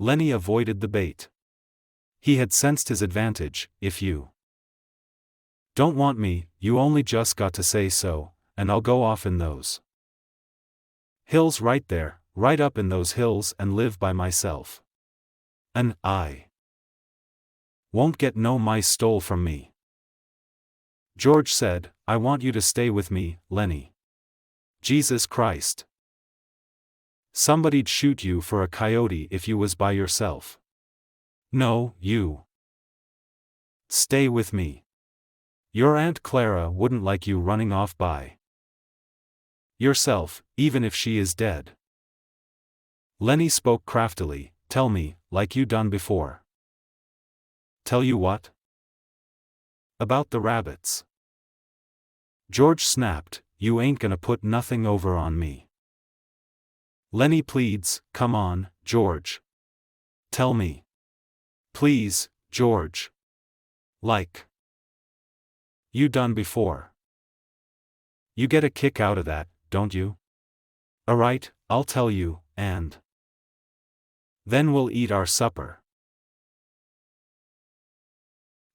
Lenny avoided the bait. He had sensed his advantage. If you don't want me, you only just got to say so, and I'll go off in those hills right there, right up in those hills and live by myself. And I won't get no mice stole from me. George said, I want you to stay with me, Lenny. Jesus Christ. Somebody'd shoot you for a coyote if you was by yourself. No, you stay with me. Your Aunt Clara wouldn't like you running off by yourself, even if she is dead. Lenny spoke craftily. Tell me, like you done before. Tell you what? About the rabbits. George snapped, you ain't gonna put nothing over on me. Lenny pleads, come on, George. Tell me. Please, George. Like you done before. You get a kick out of that, don't you? Alright, I'll tell you, and then we'll eat our supper.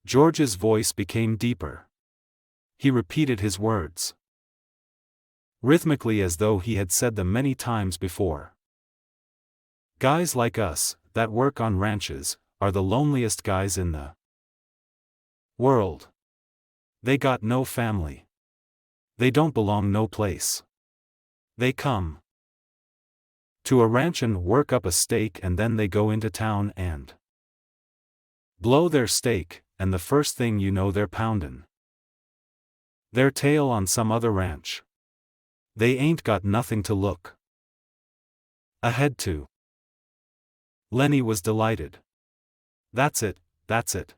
George's voice became deeper. He repeated his words rhythmically as though he had said them many times before. Guys like us, that work on ranches, are the loneliest guys in the world. They got no family. They don't belong no place. They come to a ranch and work up a stake, and then they go into town and blow their stake, and the first thing you know they're poundin' their tail on some other ranch. They ain't got nothing to look ahead to. Lenny was delighted. That's it, that's it.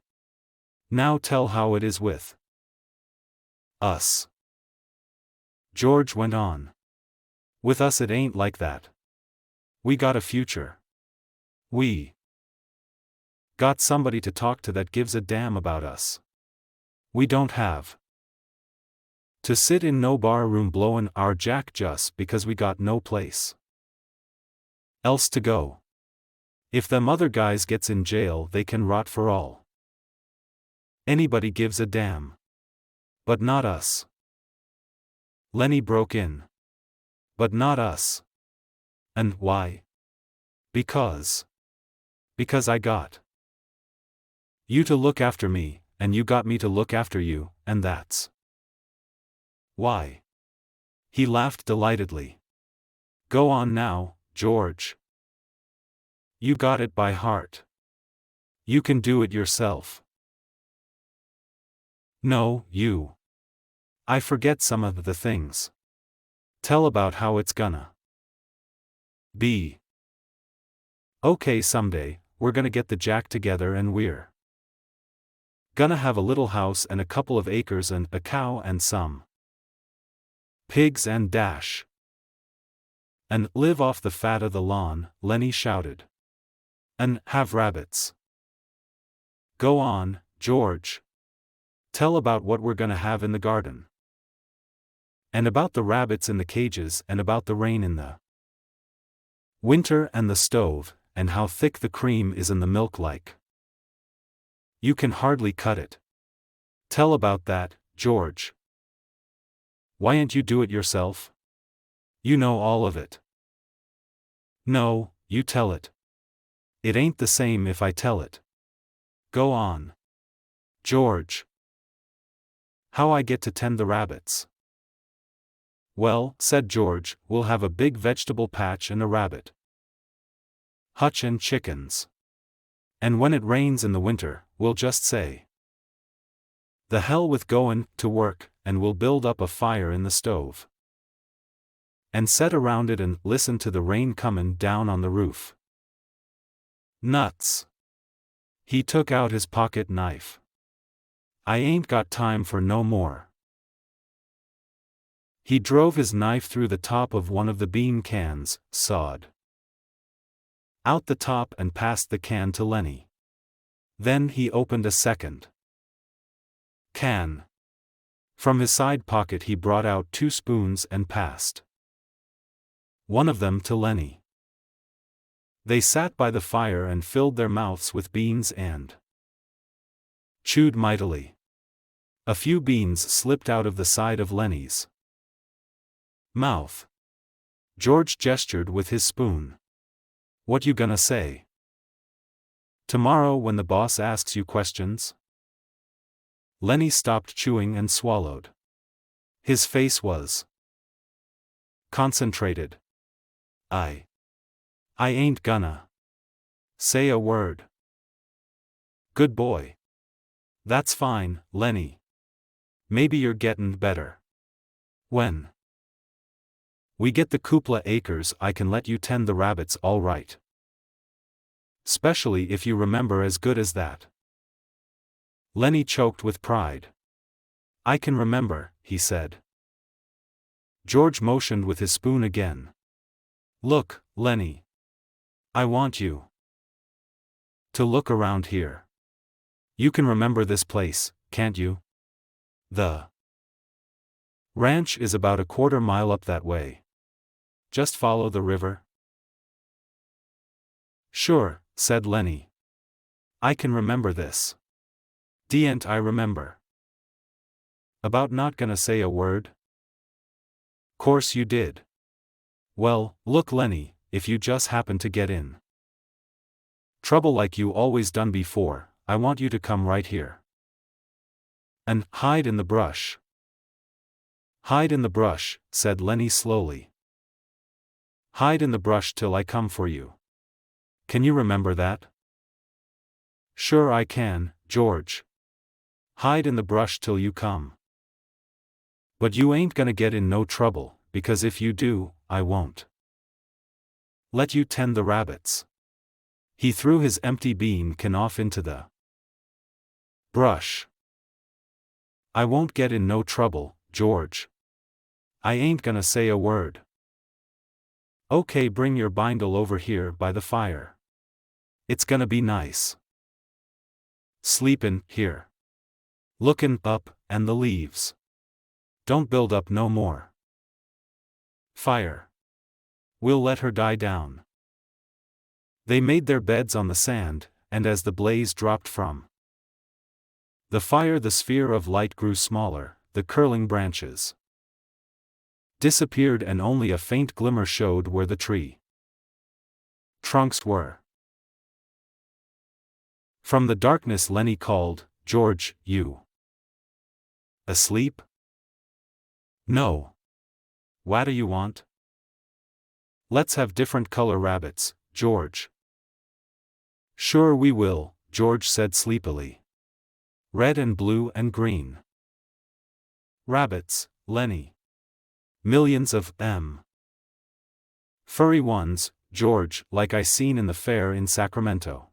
Now tell how it is with us. George went on. With us it ain't like that. We got a future. We got somebody to talk to that gives a damn about us. We don't have to sit in no bar room blowin' our jack just because we got no place else to go. If them other guys gets in jail, they can rot for all anybody gives a damn. But not us. Lenny broke in. But not us. And why? Because I got you to look after me, and you got me to look after you, and that's why. He laughed delightedly. Go on now, George. You got it by heart. You can do it yourself. No, you. I forget some of the things. Tell about how it's gonna be. Okay, someday, we're gonna get the jack together and we're gonna have a little house and a couple of acres and a cow and some pigs and dash. And live off the fat of the lawn, Lenny shouted. And have rabbits. Go on, George. Tell about what we're gonna have in the garden. And about the rabbits in the cages, and about the rain in the winter and the stove, and how thick the cream is in the milk like you can hardly cut it. Tell about that, George. Why'n't you do it yourself? You know all of it. No, you tell it. It ain't the same if I tell it. Go on, George. How I get to tend the rabbits? Well, said George, we'll have a big vegetable patch and a rabbit hutch and chickens. And when it rains in the winter, we'll just say, the hell with goin' to work, and we'll build up a fire in the stove. And set around it and listen to the rain comin' down on the roof. Nuts. He took out his pocket knife. I ain't got time for no more. He drove his knife through the top of one of the bean cans, sawed out the top and passed the can to Lenny. Then he opened a second can. From his side pocket he brought out 2 spoons and passed one of them to Lenny. They sat by the fire and filled their mouths with beans and chewed mightily. A few beans slipped out of the side of Lenny's mouth. George gestured with his spoon. "What you gonna say? Tomorrow when the boss asks you questions?" Lenny stopped chewing and swallowed. His face was concentrated. I ain't gonna say a word." "Good boy. That's fine, Lenny. Maybe you're gettin' better. When we get the Kupla acres, I can let you tend the rabbits all right. Specially if you remember as good as that." Lenny choked with pride. "I can remember," he said. George motioned with his spoon again. "Look, Lenny. I want you to look around here. You can remember this place, can't you? The ranch is about a quarter mile up that way. Just follow the river." "Sure," said Lenny. "I can remember this. D'n't I remember about not gonna say a word? Course you did. Well, look Lenny, if you just happen to get in trouble like you always done before, I want you to come right here and hide in the brush." "Hide in the brush," said Lenny slowly. "Hide in the brush till I come for you. Can you remember that?" "Sure I can, George. Hide in the brush till you come. But you ain't gonna get in no trouble, because if you do, I won't let you tend the rabbits." He threw his empty bean can off into the brush. "I won't get in no trouble, George. I ain't gonna say a word. Okay, bring your bindle over here by the fire. It's gonna be nice sleepin' here. Lookin' up, and the leaves don't build up no more. Fire. We'll let her die down." They made their beds on the sand, and as the blaze dropped from the fire, the sphere of light grew smaller, the curling branches disappeared and only a faint glimmer showed where the tree trunks were. From the darkness Lenny called, "George, you asleep?" "No. What do you want?" "Let's have different color rabbits, George." "Sure we will," George said sleepily. "Red and blue and green rabbits, Lenny. Millions of them. Furry ones, George, like I seen in the fair in Sacramento."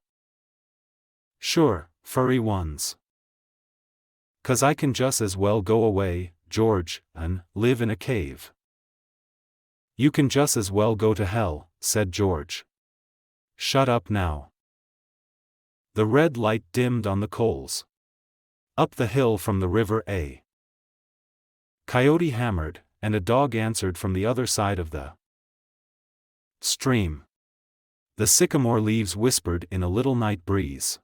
"Sure, furry ones. 'Cause I can just as well go away, George, and live in a cave." "You can just as well go to hell," said George. "Shut up now." The red light dimmed on the coals. Up the hill from the river a coyote hammered, and a dog answered from the other side of the stream. The sycamore leaves whispered in a little night breeze.